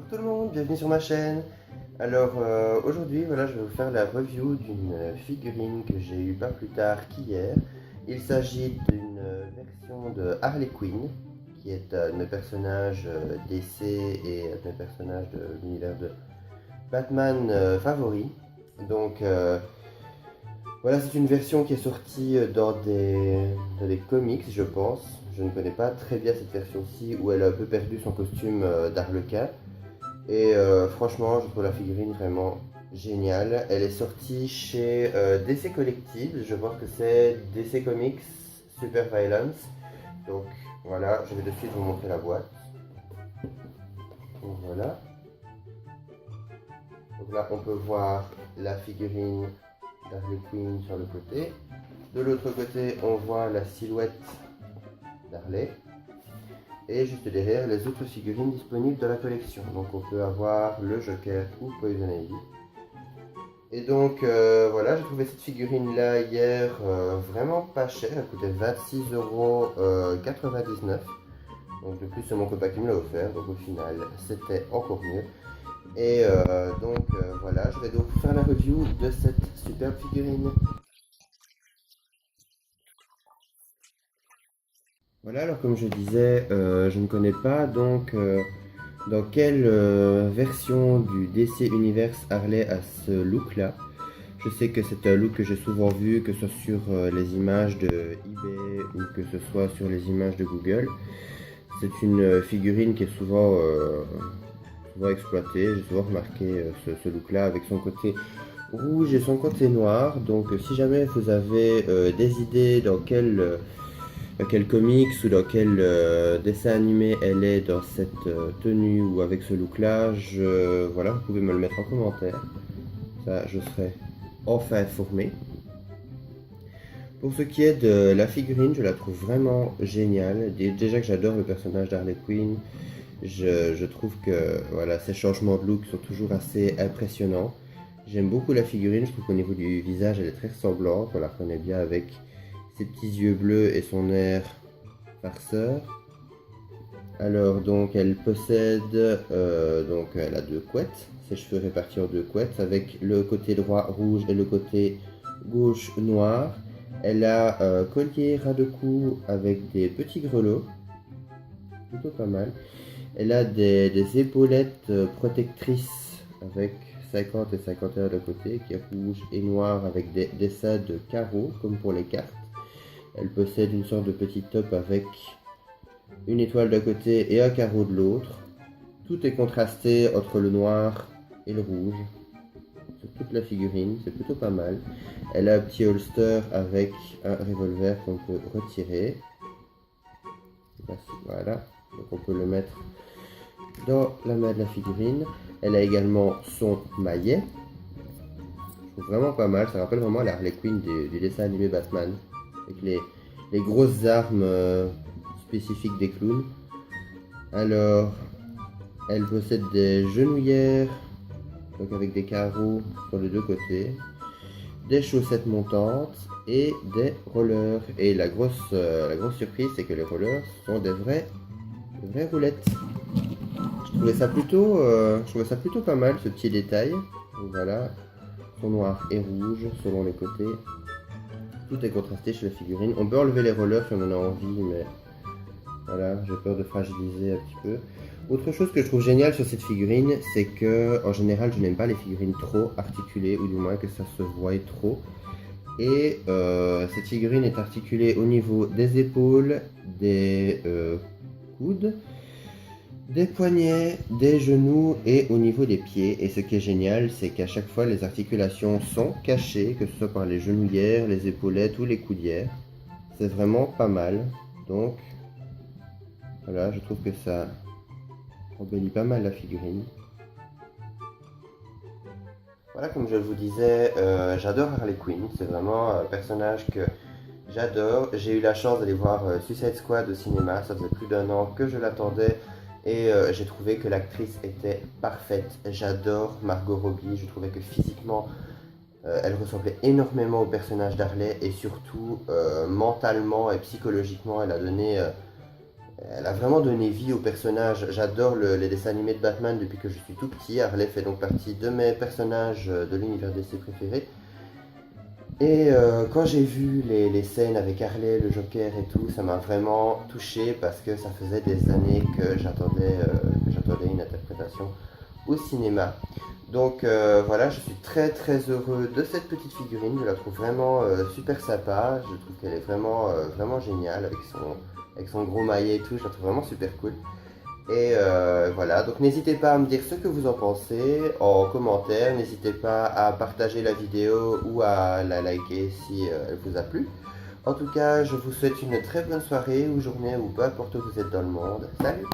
tout le monde, bienvenue sur ma chaîne. Alors aujourd'hui, voilà, je vais vous faire la review d'une figurine que j'ai eue pas plus tard qu'hier. Il s'agit d'une version de Harley Quinn, qui est un de mes personnages DC et un de mes personnages de l'univers de Batman favori. Donc voilà, c'est une version qui est sortie dans des comics, je pense. Je ne connais pas très bien cette version-ci, où elle a un peu perdu son costume d'Arlequin. Et franchement, je trouve la figurine vraiment géniale. Elle est sortie chez DC Collectibles, je pense que c'est DC Comics Super Violence. Donc voilà, je vais de suite vous montrer la boîte. Donc voilà. Donc là, on peut voir la figurine d'Harley Quinn sur le côté. De l'autre côté, on voit la silhouette d'Harley. Et juste derrière, les autres figurines disponibles de la collection. Donc on peut avoir le Joker ou Poison Ivy. Et donc voilà, j'ai trouvé cette figurine là hier vraiment pas chère. Elle coûtait 26,99 €. Donc de plus, c'est mon copain qui me l'a offert. Donc au final, c'était encore mieux. Et voilà, je vais donc faire la review de cette superbe figurine. Voilà, alors comme je disais, je ne connais pas donc dans quelle version du DC Universe Harley a ce look là. Je sais que c'est un look que j'ai souvent vu, que ce soit sur les images de eBay ou que ce soit sur les images de Google. C'est une figurine qui est souvent exploitée. J'ai souvent remarqué ce look là avec son côté rouge et son côté noir. Donc si jamais vous avez des idées dans quel comics ou dans quel dessin animé elle est dans cette tenue ou avec ce look là, voilà, vous pouvez me le mettre en commentaire. Ça, je serai enfin informé. Pour ce qui est de la figurine, je la trouve vraiment géniale. Déjà que j'adore le personnage d'Harley Quinn, je trouve que voilà, ces changements de look sont toujours assez impressionnants. J'aime beaucoup la figurine, je trouve qu'au niveau du visage, elle est très ressemblante. On la reconnaît bien avec ses petits yeux bleus et son air farceur. Alors donc elle possède, donc elle a deux couettes, ses cheveux répartis en deux couettes avec le côté droit rouge et le côté gauche noir. Elle a un collier ras de cou avec des petits grelots, plutôt pas mal. Elle a des épaulettes protectrices avec 50 et 51 de côté, qui est rouge et noir avec des dessins de carreaux comme pour les cartes. Elle possède une sorte de petit top avec une étoile d'un côté et un carreau de l'autre. Tout est contrasté entre le noir et le rouge sur toute la figurine, c'est plutôt pas mal. Elle a un petit holster avec un revolver qu'on peut retirer. Voilà, donc on peut le mettre dans la main de la figurine. Elle a également son maillet. Je trouve vraiment pas mal, ça rappelle vraiment la Harley Quinn du dessin animé Batman, avec les grosses armes spécifiques des clowns. Alors, elle possède des genouillères, donc avec des carreaux sur les deux côtés, des chaussettes montantes et des rollers. Et la grosse surprise, c'est que les rollers sont des vraies roulettes. Je trouvais ça plutôt pas mal, ce petit détail. Donc voilà, son noir et rouge selon les côtés. Tout est contrasté chez la figurine. On peut enlever les rollers si on en a envie, mais voilà, j'ai peur de fragiliser un petit peu. Autre chose que je trouve génial sur cette figurine, c'est que en général, je n'aime pas les figurines trop articulées, ou du moins que ça se voie trop. Et cette figurine est articulée au niveau des épaules, des coudes, des poignets, des genoux et au niveau des pieds. Et ce qui est génial, c'est qu'à chaque fois, les articulations sont cachées, que ce soit par les genouillères, les épaulettes ou les coudières. C'est vraiment pas mal. Donc, voilà, je trouve que ça embellit pas mal la figurine. Voilà, comme je vous disais, j'adore Harley Quinn. C'est vraiment un personnage que j'adore. J'ai eu la chance d'aller voir Suicide Squad au cinéma. Ça faisait plus d'1 an que je l'attendais. Et j'ai trouvé que l'actrice était parfaite. J'adore Margot Robbie. Je trouvais que physiquement, elle ressemblait énormément au personnage d'Harley. Et surtout, mentalement et psychologiquement, elle a donné Elle a vraiment donné vie au personnage. J'adore les dessins animés de Batman depuis que je suis tout petit. Harley fait donc partie de mes personnages de l'univers DC préférés. Et quand j'ai vu les scènes avec Harley, le Joker et tout, ça m'a vraiment touché parce que ça faisait des années que j'attendais une interprétation au cinéma. Donc voilà, je suis très très heureux de cette petite figurine. Je la trouve vraiment super sympa. Je trouve qu'elle est vraiment géniale avec son gros maillet et tout. Je la trouve vraiment super cool. Et voilà, donc n'hésitez pas à me dire ce que vous en pensez en commentaire. N'hésitez pas à partager la vidéo ou à la liker si elle vous a plu. En tout cas, je vous souhaite une très bonne soirée ou journée ou peu importe où vous êtes dans le monde. Salut!